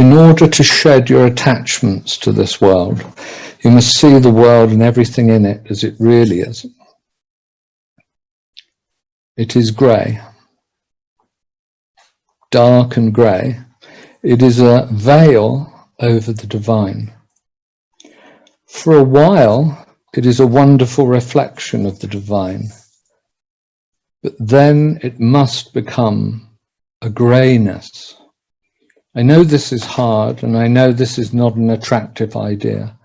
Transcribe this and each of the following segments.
In order to shed your attachments to this world, you must see the world and everything in it as it really is. It is grey, dark and grey. It is a veil over the divine. For a while, it is a wonderful reflection of the divine, but then it must become a greyness. I know this is hard, and I know this is not an attractive idea,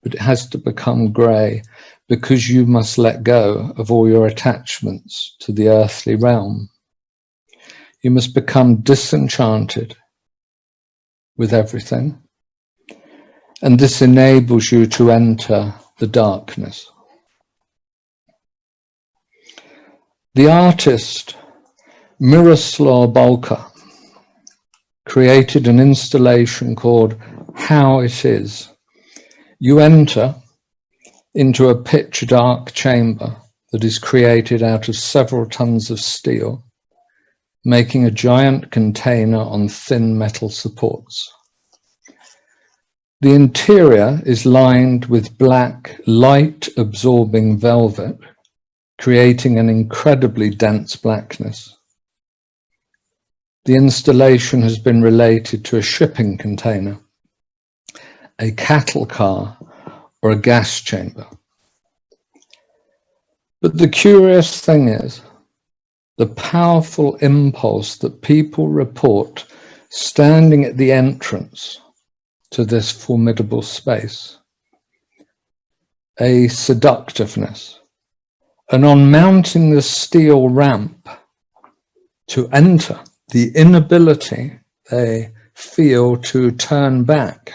but it has to become grey because you must let go of all your attachments to the earthly realm. You must become disenchanted with everything, and this enables you to enter the darkness. The artist Miroslav Balka created an installation called How It Is. You enter into a pitch dark chamber that is created out of several tons of steel, making a giant container on thin metal supports. The interior is lined with black, light-absorbing velvet, creating an incredibly dense blackness. The installation has been related to a shipping container, a cattle car, or a gas chamber. But the curious thing is, the powerful impulse that people report standing at the entrance to this formidable space, a seductiveness, and on mounting the steel ramp to enter, the inability they feel to turn back.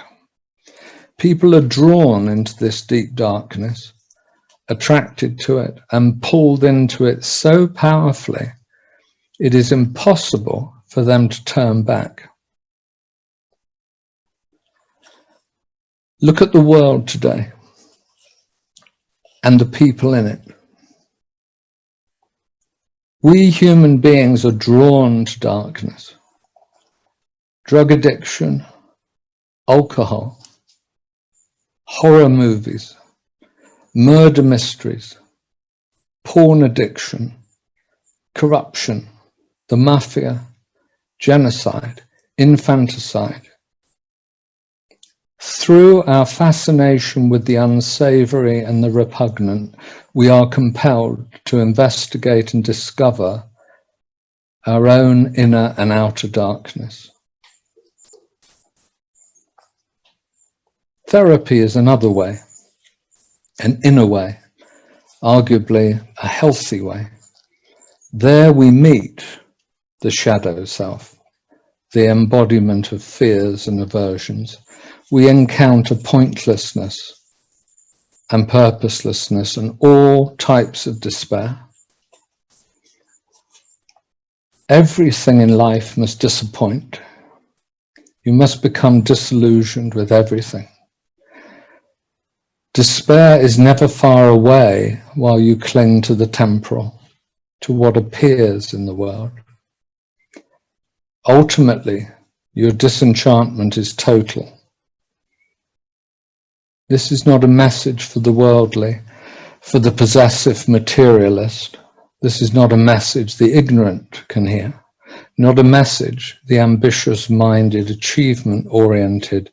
People are drawn into this deep darkness, attracted to it, and pulled into it so powerfully, it is impossible for them to turn back. Look at the world today and the people in it. We human beings are drawn to darkness. Drug addiction, alcohol, horror movies, murder mysteries, porn addiction, corruption, the mafia, genocide, infanticide. Through our fascination with the unsavory and the repugnant, we are compelled to investigate and discover our own inner and outer darkness. Therapy is another way, an inner way, arguably a healthy way. There we meet the shadow self, the embodiment of fears and aversions. We encounter pointlessness and purposelessness and all types of despair. Everything in life must disappoint. You must become disillusioned with everything. Despair is never far away while you cling to the temporal, to what appears in the world. Ultimately, your disenchantment is total. This is not a message for the worldly, for the possessive materialist. This is not a message the ignorant can hear, not a message the ambitious-minded, achievement-oriented,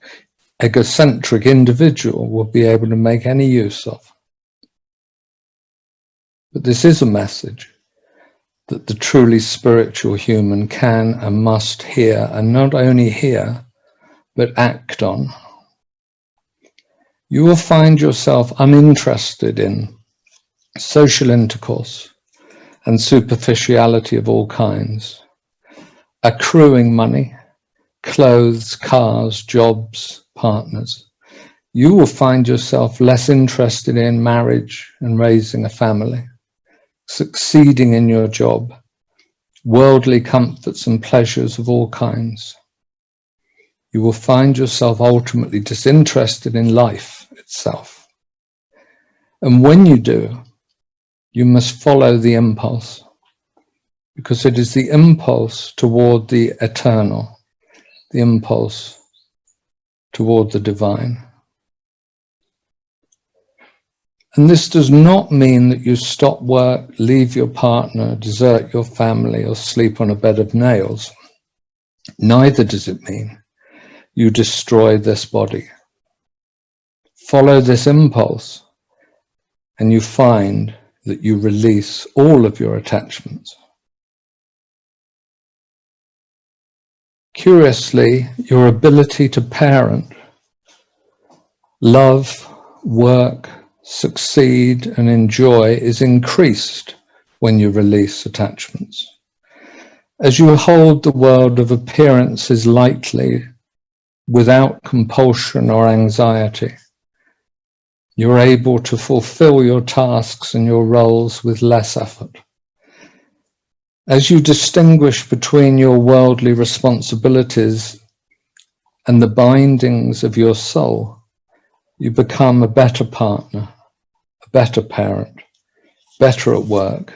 egocentric individual will be able to make any use of. But this is a message that the truly spiritual human can and must hear, and not only hear, but act on. You will find yourself uninterested in social intercourse and superficiality of all kinds, accruing money, clothes, cars, jobs, partners. You will find yourself less interested in marriage and raising a family, succeeding in your job, worldly comforts and pleasures of all kinds. You will find yourself ultimately disinterested in life itself. And when you do, you must follow the impulse, because it is the impulse toward the eternal, the impulse toward the divine. And this does not mean that you stop work, leave your partner, desert your family, or sleep on a bed of nails. Neither does it mean you destroy this body. Follow this impulse, and you find that you release all of your attachments. Curiously, your ability to parent, love, work, succeed, and enjoy is increased when you release attachments. As you hold the world of appearances lightly, without compulsion or anxiety, you're able to fulfill your tasks and your roles with less effort. As you distinguish between your worldly responsibilities and the bindings of your soul, you become a better partner, a better parent, better at work,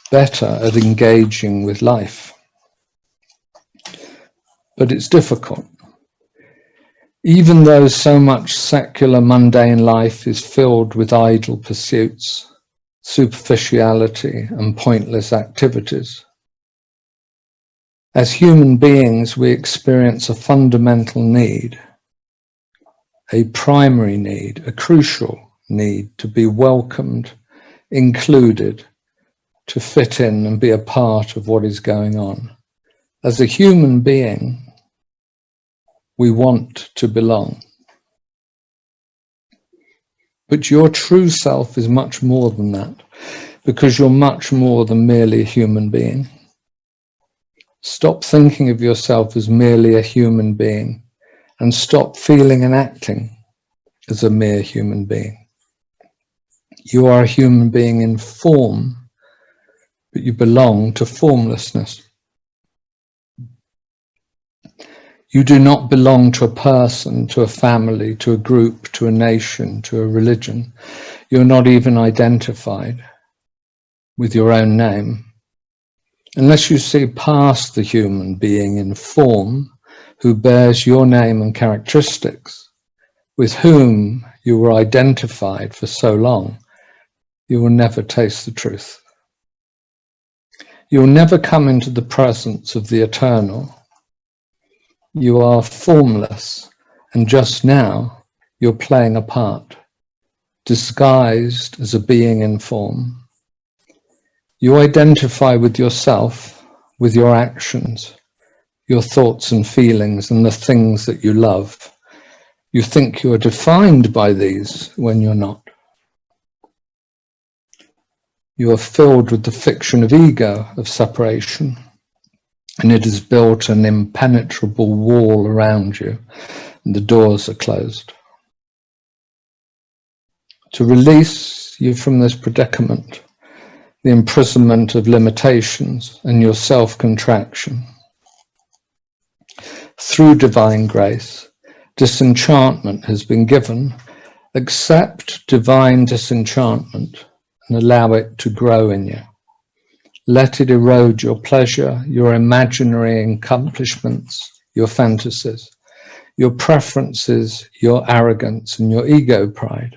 better at engaging with life. But it's difficult. Even though so much secular mundane life is filled with idle pursuits, superficiality, and pointless activities, as human beings we experience a fundamental need, a primary need, a crucial need to be welcomed, included, to fit in and be a part of what is going on. As a human being, we want to belong. But your true self is much more than that, because you're much more than merely a human being. Stop thinking of yourself as merely a human being, and stop feeling and acting as a mere human being. You are a human being in form, but you belong to formlessness. You do not belong to a person, to a family, to a group, to a nation, to a religion. You're not even identified with your own name. Unless you see past the human being in form, who bears your name and characteristics, with whom you were identified for so long, you will never taste the truth. You will never come into the presence of the eternal. You are formless, and just now you're playing a part, disguised as a being in form. You identify with yourself, with your actions, your thoughts and feelings, and the things that you love. You think you are defined by these when you're not. You are filled with the fiction of ego, of separation, and it has built an impenetrable wall around you, and the doors are closed. To release you from this predicament, the imprisonment of limitations and your self-contraction, through divine grace, disenchantment has been given. Accept divine disenchantment and allow it to grow in you. Let it erode your pleasure, your imaginary accomplishments, your fantasies, your preferences, your arrogance, and your ego pride.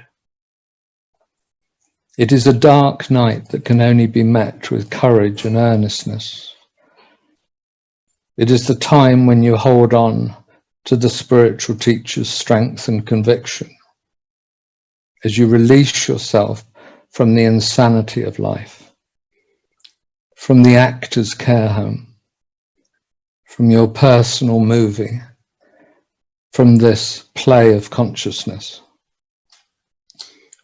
It is a dark night that can only be met with courage and earnestness. It is the time when you hold on to the spiritual teacher's strength and conviction, as you release yourself from the insanity of life, from the actor's care home, from your personal movie, from this play of consciousness.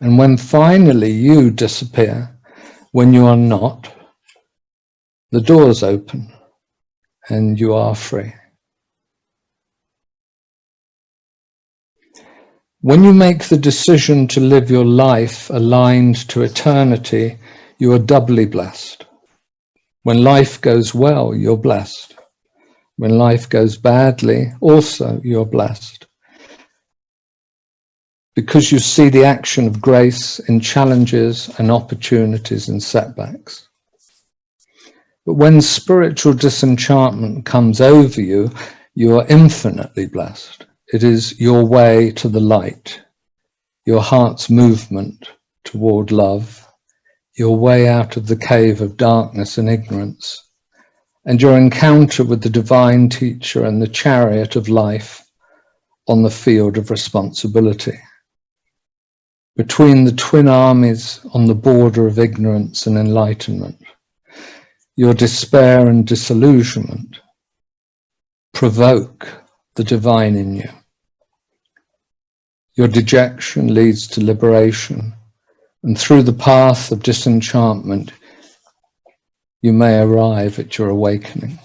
And when finally you disappear, when you are not, the doors open and you are free. When you make the decision to live your life aligned to eternity, you are doubly blessed. When life goes well, you're blessed. When life goes badly, also you're blessed. Because you see the action of grace in challenges and opportunities and setbacks. But when spiritual disenchantment comes over you, you are infinitely blessed. It is your way to the light, your heart's movement toward love, your way out of the cave of darkness and ignorance, and your encounter with the divine teacher and the chariot of life on the field of responsibility. Between the twin armies on the border of ignorance and enlightenment, your despair and disillusionment provoke the divine in you. Your dejection leads to liberation, and through the path of disenchantment, you may arrive at your awakening.